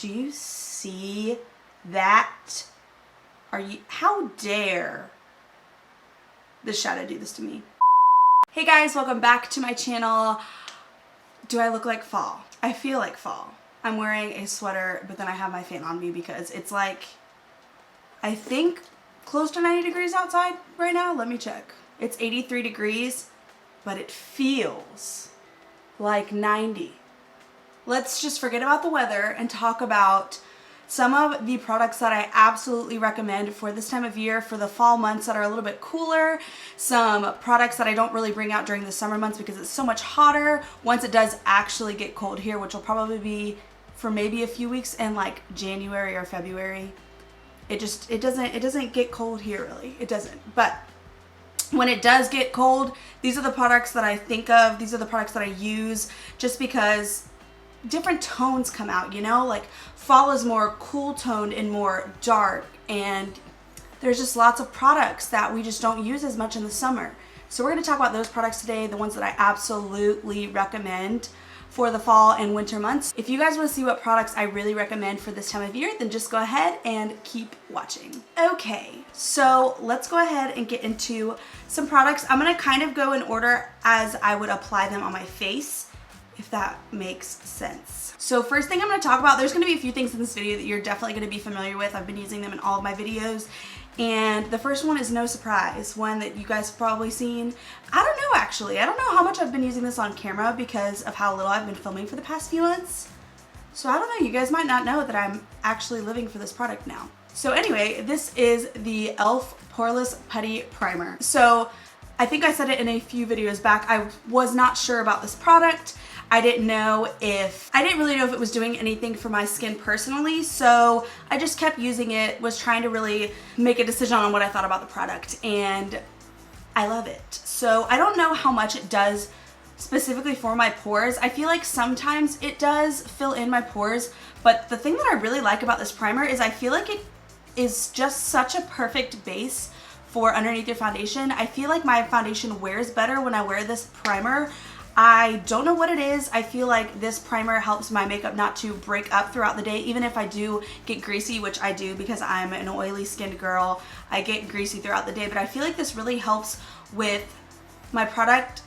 Do you see that? How dare this shadow do this to me? Hey guys, welcome back to my channel. Do I look like fall? I feel like fall. I'm wearing a sweater, but then I have my fan on me because it's like, I think close to 90 degrees outside right now. Let me check. It's 83 degrees, but it feels like 90. Let's just forget about the weather and talk about some of the products that I absolutely recommend for this time of year, for the fall months that are a little bit cooler. Some products that I don't really bring out during the summer months because it's so much hotter. Once it does actually get cold here, which will probably be for maybe a few weeks in like January or February. It doesn't get cold here really. It doesn't. But when it does get cold, these are the products that I think of. These are the products that I use just because different tones come out, you know, like fall is more cool toned and more dark, and there's just lots of products that we just don't use as much in the summer. So we're going to talk about those products today, the ones that I absolutely recommend for the fall and winter months. If you guys want to see what products I really recommend for this time of year, then just go ahead and keep watching. Okay, so let's go ahead and get into some products. I'm going to kind of go in order as I would apply them on my face, if that makes sense. So first thing I'm going to talk about, there's going to be a few things in this video that you're definitely going to be familiar with. I've been using them in all of my videos. And the first one is no surprise, one that you guys have probably seen. I don't know actually. I don't know how much I've been using this on camera because of how little I've been filming for the past few months. So I don't know, you guys might not know that I'm actually living for this product now. So anyway, this is the e.l.f. Poreless Putty Primer. So I think I said it in a few videos back, I was not sure about this product. I didn't really know if it was doing anything for my skin personally, so I just kept using it, was trying to really make a decision on what I thought about the product, and I love it. So I don't know how much it does specifically for my pores. I feel like sometimes it does fill in my pores, but the thing that I really like about this primer is I feel like it is just such a perfect base for underneath your foundation. I feel like my foundation wears better when I wear this primer. I don't know what it is. I feel like this primer helps my makeup not to break up throughout the day, even if I do get greasy, which I do because I'm an oily skinned girl. I get greasy throughout the day, but I feel like this really helps with my product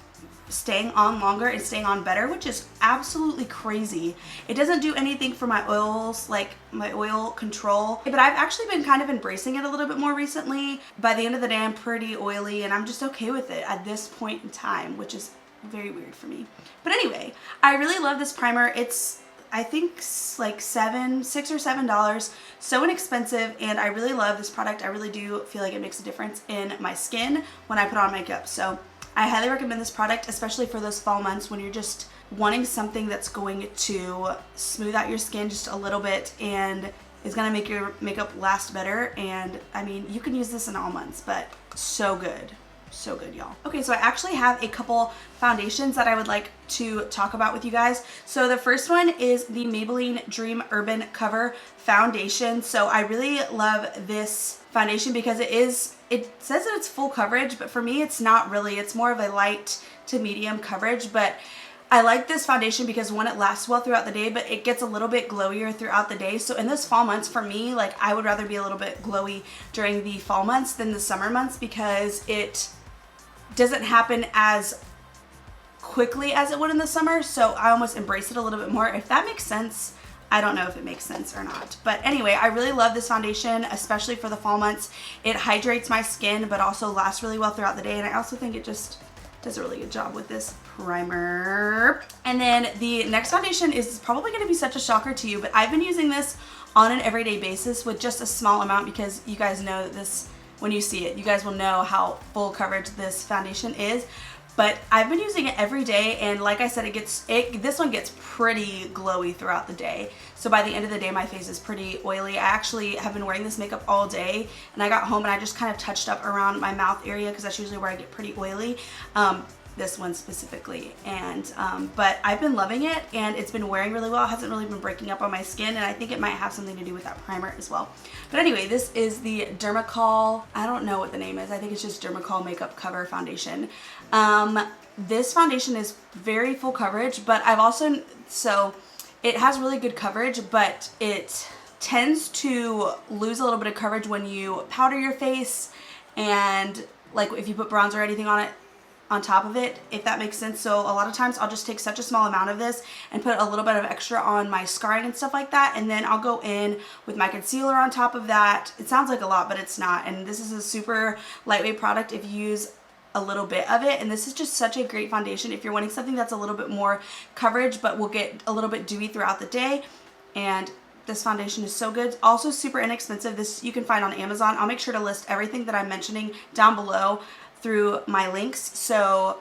staying on longer and staying on better, which is absolutely crazy. It doesn't do anything for my oils, like my oil control, but I've actually been kind of embracing it a little bit more recently. By the end of the day, I'm pretty oily and I'm just okay with it at this point in time, which is very weird for me. But anyway, I really love this primer. It's, I think, like $6 or $7, so inexpensive, and I really love this product. I really do feel like it makes a difference in my skin when I put on makeup. So I highly recommend this product, especially for those fall months when you're just wanting something that's going to smooth out your skin just a little bit and is going to make your makeup last better. And I mean, you can use this in all months, but so good. So good, y'all. Okay, so I actually have a couple foundations that I would like to talk about with you guys. So the first one is the Maybelline Dream Urban Cover Foundation. So I really love this foundation because it says that it's full coverage, but for me it's not really. It's more of a light to medium coverage, but I like this foundation because one, it lasts well throughout the day, but it gets a little bit glowier throughout the day. So in this fall months, for me, like I would rather be a little bit glowy during the fall months than the summer months because it doesn't happen as quickly as it would in the summer. So I almost embrace it a little bit more, if that makes sense. I don't know if it makes sense or not. But anyway, I really love this foundation, especially for the fall months. It hydrates my skin, but also lasts really well throughout the day. And I also think it just does a really good job with this primer. And then the next foundation is probably going to be such a shocker to you, but I've been using this on an everyday basis with just a small amount because you guys know that this, when you see it, you guys will know how full coverage this foundation is. But I've been using it every day, and like I said, this one gets pretty glowy throughout the day. So by the end of the day, my face is pretty oily. I actually have been wearing this makeup all day, and I got home and I just kind of touched up around my mouth area because that's usually where I get pretty oily. This one specifically, and but I've been loving it, and it's been wearing really well. It hasn't really been breaking up on my skin, and I think it might have something to do with that primer as well. But anyway, this is the Dermacol, I don't know what the name is, I think it's just Dermacol Makeup Cover Foundation. This foundation is very full coverage, but I've also, so It has really good coverage, but it tends to lose a little bit of coverage when you powder your face and like if you put bronzer or anything on it, on top of it, if that makes sense. So a lot of times I'll just take such a small amount of this and put a little bit of extra on my scarring and stuff like that, and then I'll go in with my concealer on top of that. It sounds like a lot, but it's not, and this is a super lightweight product if you use a little bit of it, and this is just such a great foundation if you're wanting something that's a little bit more coverage but will get a little bit dewy throughout the day. And this foundation is so good. Also super inexpensive. This you can find on Amazon. I'll make sure to list everything that I'm mentioning down below through my links. So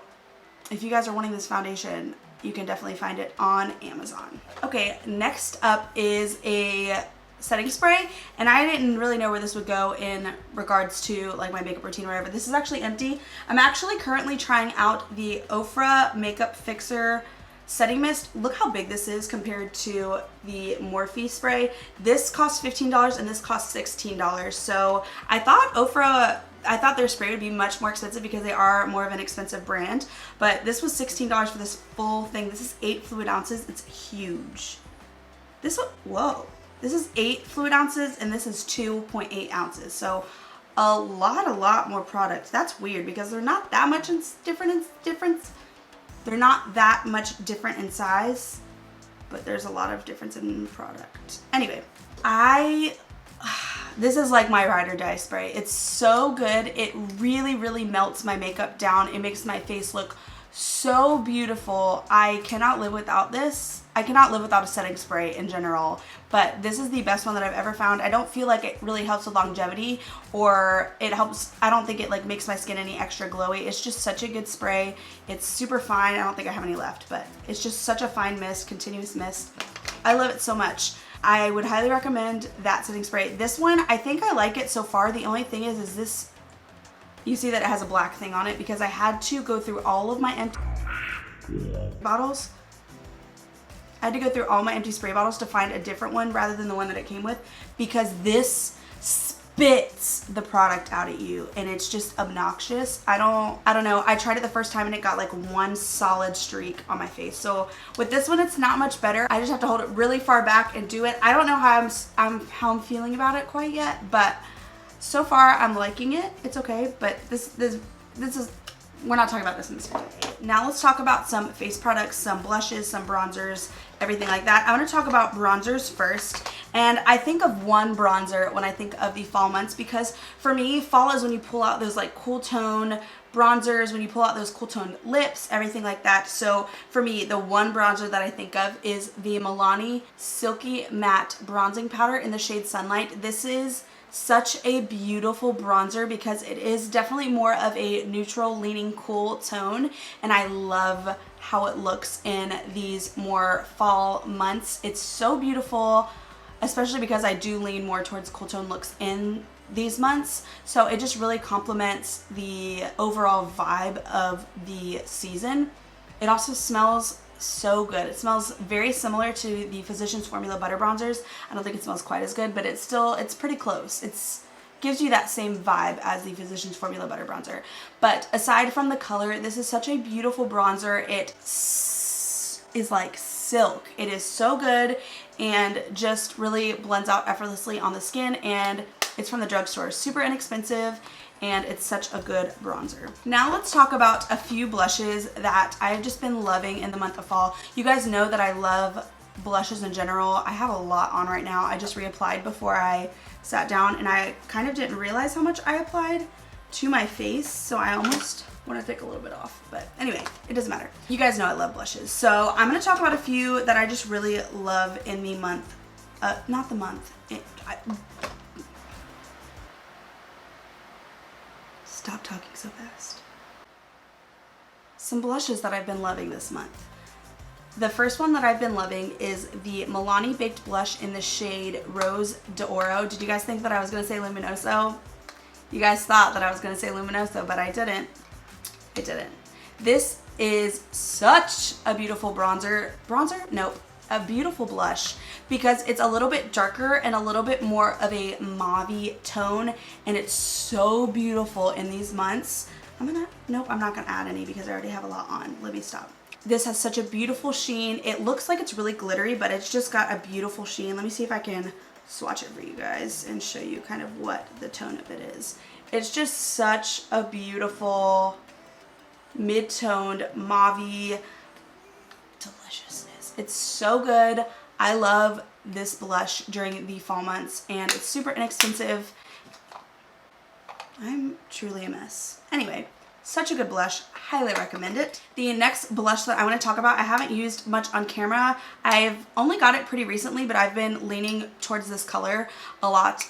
if you guys are wanting this foundation, you can definitely find it on Amazon. Okay, next up is a setting spray, and I didn't really know where this would go in regards to like my makeup routine or whatever. This is actually empty. I'm actually currently trying out the Ofra Makeup Fixer setting mist. Look how big this is compared to the Morphe spray. This costs $15 and this costs $16. So I thought their spray would be much more expensive because they are more of an expensive brand, but this was $16 for this full thing. This is 8 fluid ounces. It's huge. Whoa. This is 8 fluid ounces and this is 2.8 ounces. So a lot more product. That's weird because they're not that much difference. They're not that much different in size, but there's a lot of difference in product. Anyway, this is like my ride or die spray. It's so good. It really melts my makeup down. It makes my face look so beautiful. I cannot live without this. I cannot live without a setting spray in general, but this is the best one that I've ever found. I don't feel like it really helps with longevity, or it helps, I don't think it like makes my skin any extra glowy. It's just such a good spray. It's super fine. I don't think I have any left, but it's just such a fine mist, continuous mist. I love it so much. I would highly recommend that setting spray. This one, I think I like it so far. The only thing is this, you see that it has a black thing on it because I had to go through all of my empty bottles. I had to go through all my empty spray bottles to find a different one rather than the one that it came with, because this spits the product out at you and it's just obnoxious. I don't know. I tried it the first time and it got like one solid streak on my face. So with this one, it's not much better. I just have to hold it really far back and do it. I don't know how I'm feeling about it quite yet, but so far I'm liking it. It's okay, but this is, we're not talking about this in this video. Now let's talk about some face products, some blushes, some bronzers, everything like that. I want to talk about bronzers first. And I think of one bronzer when I think of the fall months, because for me, fall is when you pull out those like cool tone bronzers, when you pull out those cool toned lips, everything like that. So for me, the one bronzer that I think of is the Milani Silky Matte Bronzing Powder in the shade Sunlight. This is such a beautiful bronzer because it is definitely more of a neutral leaning cool tone, and I love how it looks in these more fall months. It's so beautiful, especially because I do lean more towards cool tone looks in these months, so it just really complements the overall vibe of the season. It also smells so good. It smells very similar to the Physicians Formula Butter Bronzers. I don't think it smells quite as good, but it's pretty close. It gives you that same vibe as the Physicians Formula Butter Bronzer. But aside from the color, this is such a beautiful bronzer. It is like silk. It is so good and just really blends out effortlessly on the skin, and it's from the drugstore. Super inexpensive, and it's such a good bronzer. Now let's talk about a few blushes that I've just been loving in the month of fall. You guys know that I love blushes in general. I have a lot on right now. I just reapplied before I sat down, and I kind of didn't realize how much I applied to my face, so I almost want to take a little bit off, but anyway, it doesn't matter. You guys know I love blushes, so I'm going to talk about a few that I just really love in the month, not the month, stop talking so fast. Some blushes that I've been loving this month. The first one that I've been loving is the Milani Baked Blush in the shade Rose d'Oro. Did you guys think that I was going to say Luminoso? You guys thought that I was going to say Luminoso, but I didn't. I didn't. This is such a beautiful bronzer. Nope. A beautiful blush because it's a little bit darker and a little bit more of a mauve-y tone, and it's so beautiful in these months. Nope, I'm not gonna add any because I already have a lot on. Libby, stop. This has such a beautiful sheen. It looks like it's really glittery, but it's just got a beautiful sheen. Let me see if I can swatch it for you guys and show you kind of what the tone of it is. It's just such a beautiful mid-toned mauve-y deliciousness. It's so good. I love this blush during the fall months, and it's super inexpensive. I'm truly a mess. Anyway, such a good blush. Highly recommend it. The next blush that I want to talk about, I haven't used much on camera. I've only got it pretty recently, but I've been leaning towards this color a lot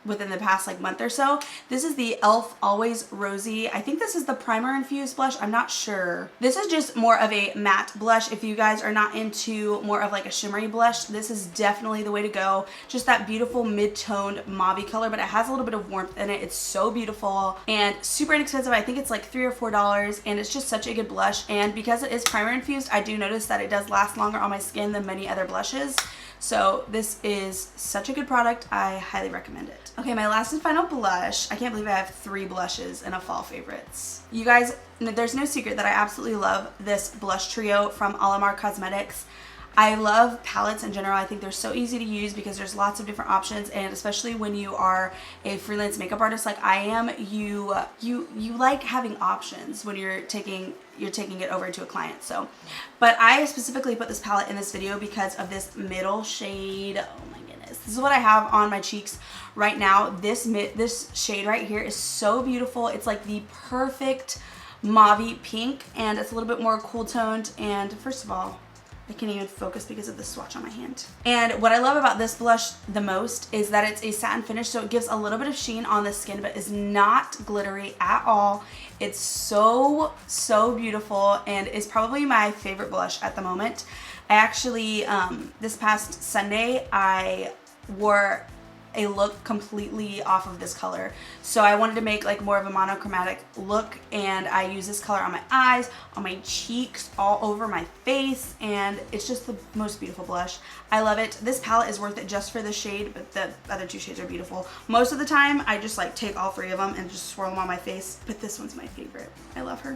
within the past like month or so. This is the e.l.f. Always Rosy. I think this is the primer infused blush. I'm not sure. This is just more of a matte blush. If you guys are not into more of like a shimmery blush, this is definitely the way to go. Just that beautiful mid-toned mauve color, but it has a little bit of warmth in it. It's so beautiful and super inexpensive. I think it's like $3 or $4, and it's just such a good blush. And because it is primer infused, I do notice that it does last longer on my skin than many other blushes. So this is such a good product. I highly recommend it. Okay, my last and final blush. I can't believe I have 3 blushes in a fall favorites. You guys, there's no secret that I absolutely love this blush trio from Alamar Cosmetics. I love palettes in general. I think they're so easy to use because there's lots of different options, and especially when you are a freelance makeup artist like I am, you like having options when you're taking it over to a client. So, but I specifically put this palette in this video because of this middle shade. Oh my goodness. This is what I have on my cheeks right now. This shade right here is so beautiful. It's like the perfect mauve pink, and it's a little bit more cool toned. And first of all, I can't even focus because of the swatch on my hand. And what I love about this blush the most is that it's a satin finish, so it gives a little bit of sheen on the skin, but is not glittery at all. It's so, so beautiful, and is probably my favorite blush at the moment. I actually, this past Sunday, I wore a look completely off of this color. So I wanted to make like more of a monochromatic look, and I use this color on my eyes, on my cheeks, all over my face, and it's just the most beautiful blush. I love it. This palette is worth it just for the shade, but the other 2 shades are beautiful. Most of the time, I just like take all 3 of them and just swirl them on my face, but this one's my favorite. I love her.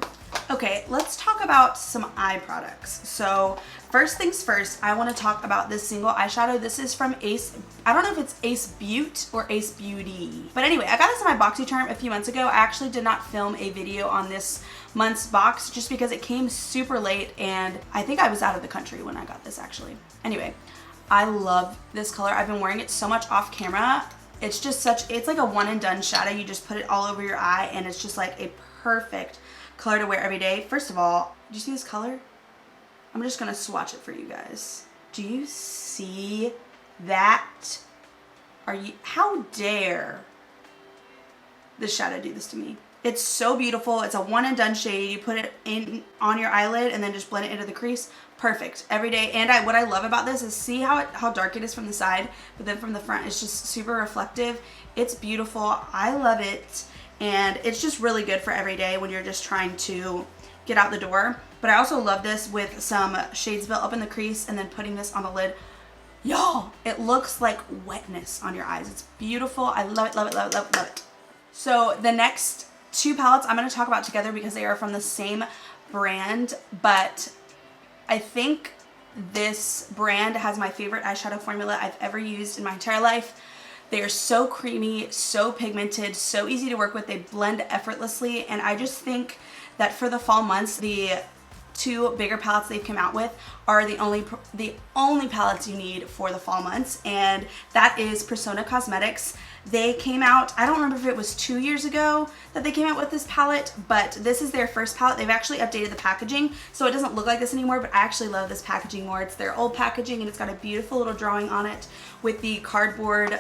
Okay, let's talk about some eye products. So first things first, I want to talk about this single eyeshadow. This is from Ace. I don't know if it's Ace Beauty or Ace Beauty, but anyway, I got this in my BoxyCharm a few months ago. I actually did not film a video on this month's box just because it came super late, and I think I was out of the country when I got this actually. Anyway, I love this color. I've been wearing it so much off camera. It's just it's like a one and done shadow. You just put it all over your eye, and it's just like a perfect color to wear every day. First of all, do you see this color? I'm just gonna swatch it for you guys. Do you see that? How dare this shadow do this to me? It's so beautiful. It's a one and done shade. You put it in on your eyelid and then just blend it into the crease. Perfect every day. And what I love about this is see how dark it is from the side, but then from the front it's just super reflective. It's beautiful. I love it, and it's just really good for every day when you're just trying to get out the door. But I also love this with some shades built up in the crease and then putting this on the lid. Y'all, it looks like wetness on your eyes. It's beautiful. I love it, love it, love it, love it, love it. So the next 2 palettes I'm going to talk about together because they are from the same brand, but I think this brand has my favorite eyeshadow formula I've ever used in my entire life. They are so creamy, so pigmented, so easy to work with. They blend effortlessly, and I just think that for the fall months, the 2 bigger palettes they've come out with are the only palettes you need for the fall months, and that is Persona Cosmetics. They came out, I don't remember if it was 2 years ago that they came out with this palette, but this is their first palette. They've actually updated the packaging, so it doesn't look like this anymore, but I actually love this packaging more. It's their old packaging, and it's got a beautiful little drawing on it with the cardboard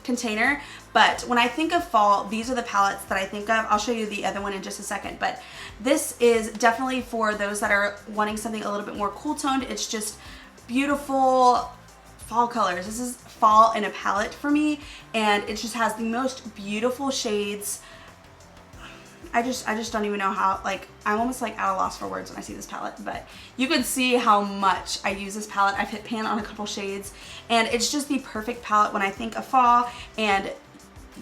container. But when I think of fall, these are the palettes that I think of. I'll show you the other one in just a second, but this is definitely for those that are wanting something a little bit more cool toned. It's just beautiful fall colors. This is fall in a palette for me, and it just has the most beautiful shades. I just don't even know how, like, I'm almost like at a loss for words when I see this palette, but you can see how much I use this palette. I've hit pan on a couple shades, and it's just the perfect palette when I think of fall. And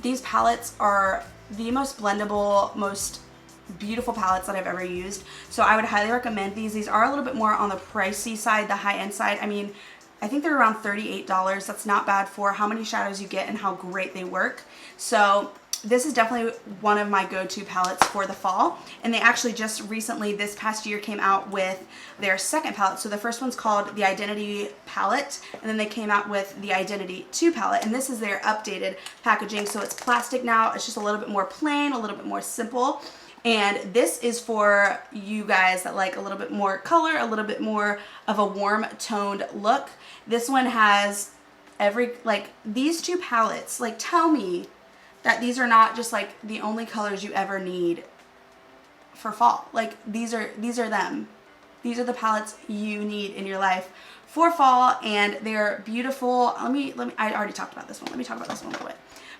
these palettes are the most blendable, most beautiful palettes that I've ever used. So I would highly recommend these. These are a little bit more on the pricey side, the high-end side. I mean, I think they're around $38. That's not bad for how many shadows you get and how great they work. So this is definitely one of my go-to palettes for the fall. And they actually just recently, this past year, came out with their second palette. So the first one's called the Identity Palette, and then they came out with the Identity 2 palette. And this is their updated packaging. So it's plastic now. It's just a little bit more plain, a little bit more simple. And this is for you guys that like a little bit more color, a little bit more of a warm toned look. This one has these two palettes, like, tell me that these are not just like the only colors you ever need for fall. Like, these are them. These are the palettes you need in your life for fall, and they're beautiful. Let me I already talked about this one. Let me talk about this one a little bit.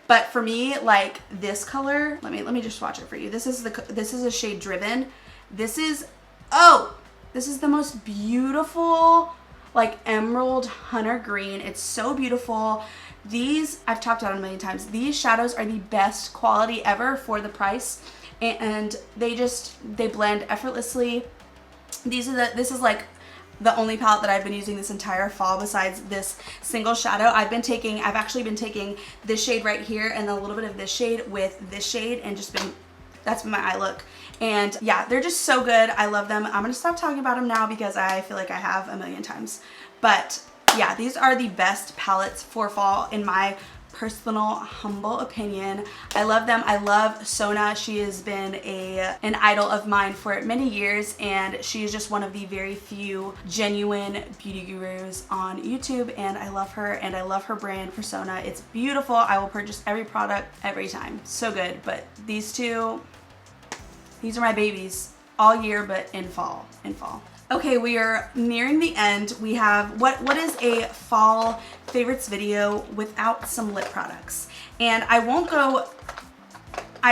But for me, like, this color, let me just swatch it for you. This is a shade Driven. This is the most beautiful, like, emerald hunter green. It's so beautiful. These, I've talked about it a million times. These shadows are the best quality ever for the price, and they blend effortlessly. This is like the only palette that I've been using this entire fall besides this single shadow. I've actually been taking this shade right here and a little bit of this shade with this shade, and that's been my eye look. And yeah, they're just so good. I love them. I'm gonna stop talking about them now because I feel like I have a million times. But yeah, these are the best palettes for fall in my personal humble opinion. I love them. I love Sona. She has been an idol of mine for many years, and she is just one of the very few genuine beauty gurus on YouTube, and I love her, and I love her brand Persona. It's beautiful. I will purchase every product every time. So good. But these two, these are my babies all year, but in fall. Okay, we are nearing the end. We have, what is a fall favorites video without some lip products? And I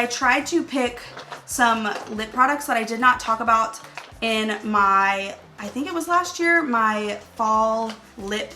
tried to pick some lip products that I did not talk about in my, I think it was last year, my fall lip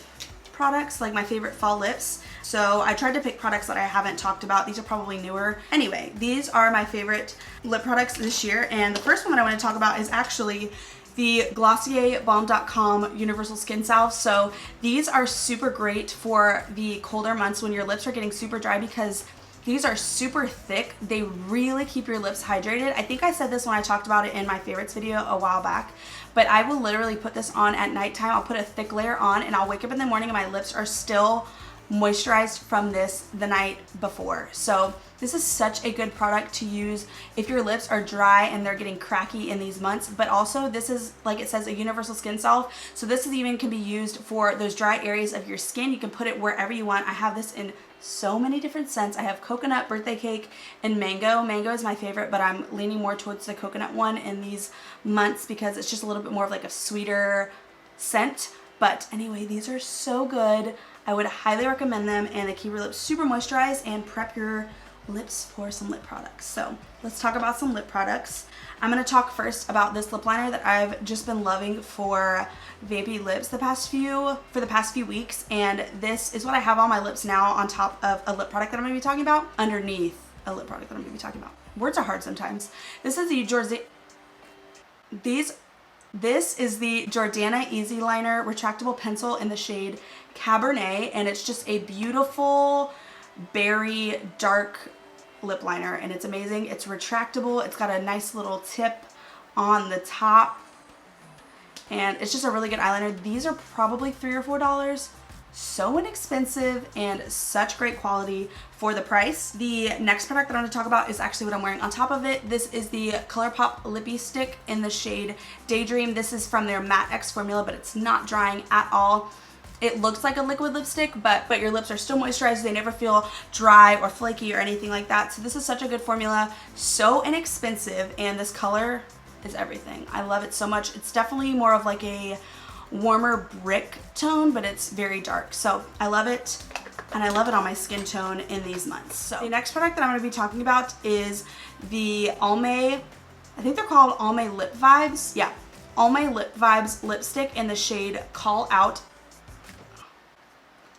products, like my favorite fall lips. So I tried to pick products that I haven't talked about. These are probably newer. Anyway, these are my favorite lip products this year. And the first one that I want to talk about is actually the Glossier Balm.com Universal Skin Salve. So these are super great for the colder months when your lips are getting super dry because these are super thick. They really keep your lips hydrated. I think I said this when I talked about it in my favorites video a while back, but I will literally put this on at nighttime. I'll put a thick layer on and I'll wake up in the morning and my lips are still moisturized from this the night before. So this is such a good product to use if your lips are dry and they're getting cracky in these months. But also, this is, like it says, a universal skin salve. So this even can be used for those dry areas of your skin. You can put it wherever you want. I have this in so many different scents. I have coconut, birthday cake, and mango. Mango is my favorite, but I'm leaning more towards the coconut one in these months because it's just a little bit more of like a sweeter scent. But anyway, these are so good. I would highly recommend them, and they keep your lips super moisturized and prep your lips for some lip products. So let's talk about some lip products. I'm going to talk first about this lip liner that I've just been loving for vapey lips for the past few weeks, and this is what I have on my lips now on top of a lip product that I'm going to be talking about underneath a lip product that I'm going to be talking about. Words are hard sometimes. This is the This is the Jordana Easy Liner Retractable Pencil in the shade Cabernet, and it's just a beautiful berry dark lip liner, and it's amazing. It's retractable. It's got a nice little tip on the top, and it's just a really good eyeliner. These are probably $3 or $4. So inexpensive and such great quality for the price. The next product that I'm going to talk about is actually what I'm wearing on top of it. This is the ColourPop Lippy Stick in the shade Daydream. This is from their Matte X formula, but it's not drying at all. It looks like a liquid lipstick, but your lips are still moisturized. They never feel dry or flaky or anything like that. So this is such a good formula, so inexpensive, and this color is everything. I love it so much. It's definitely more of like a warmer brick tone, but it's very dark. So I love it, and I love it on my skin tone in these months. So the next product that I'm going to be talking about is the Almay, I think they're called Almay Lip Vibes. Yeah, Almay Lip Vibes lipstick in the shade Call Out.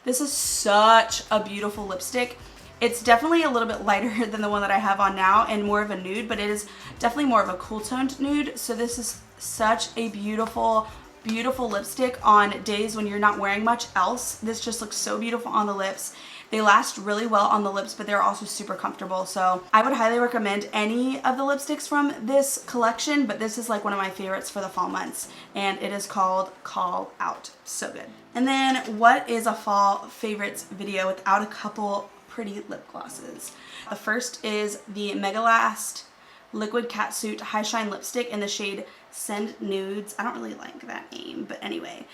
This is such a beautiful lipstick. It's definitely a little bit lighter than the one that I have on now and more of a nude, but it is definitely more of a cool toned nude. So this is such a beautiful, beautiful lipstick on days when you're not wearing much else. This just looks so beautiful on the lips. They last really well on the lips, but they're also super comfortable. So I would highly recommend any of the lipsticks from this collection, but this is like one of my favorites for the fall months, and it is called Call Out. So good. And then what is a fall favorites video without a couple pretty lip glosses? The first is the Mega Last Liquid Catsuit High Shine Lipstick in the shade Send Nudes. I don't really like that name, but anyway.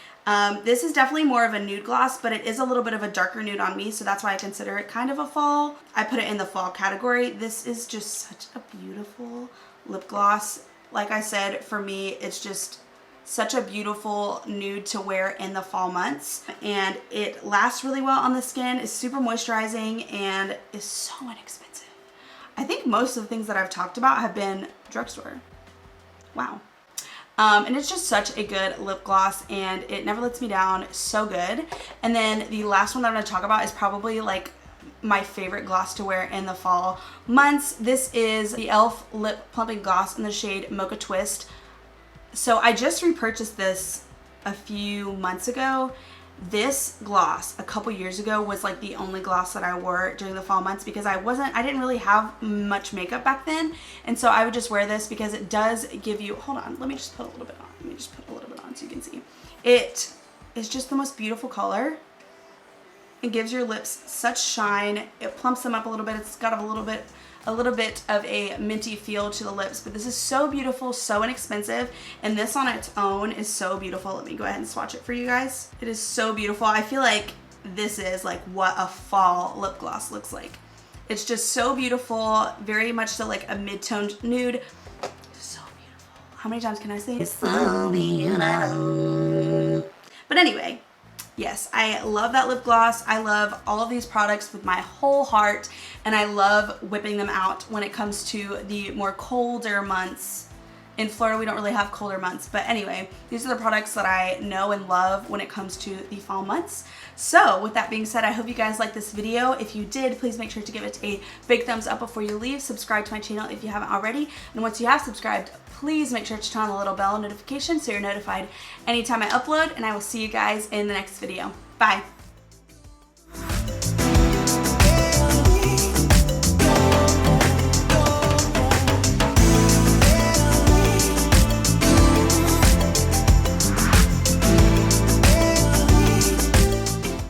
This is definitely more of a nude gloss, but it is a little bit of a darker nude on me, so that's why I consider it kind of a fall. I put it in the fall category. This is just such a beautiful lip gloss. Like I said, for me, it's just such a beautiful nude to wear in the fall months, and it lasts really well on the skin, is super moisturizing, and is so inexpensive. I think most of the things that I've talked about have been drugstore. Wow. And it's just such a good lip gloss, and it never lets me down. So good. And then the last one that I'm going to talk about is probably like my favorite gloss to wear in the fall months. This is the e.l.f. Lip Plumping Gloss in the shade Mocha Twist. So I just repurchased this a few months ago. This gloss a couple years ago was like the only gloss that I wore during the fall months because I didn't really have much makeup back then, and so I would just wear this because it does give you, hold on, let me just put a little bit on. Let me just put a little bit on so you can see. It is just the most beautiful color. It gives your lips such shine. It plumps them up a little bit. It's got a little bit of a minty feel to the lips, but this is so beautiful, so inexpensive, and this on its own is so beautiful. Let me go ahead and swatch it for you guys. It is so beautiful. I feel like this is like what a fall lip gloss looks like. It's just so beautiful, very much so like a mid-toned nude. So beautiful. How many times can I say it? It's so beautiful. But anyway, yes, I love that lip gloss. I love all of these products with my whole heart, and I love whipping them out when it comes to the more colder months. In Florida, we don't really have colder months, but anyway, these are the products that I know and love when it comes to the fall months. So with that being said, I hope you guys liked this video. If you did, please make sure to give it a big thumbs up before you leave. Subscribe to my channel if you haven't already, and once you have subscribed, please make sure to turn on the little bell notification so you're notified anytime I upload, and I will see you guys in the next video. Bye.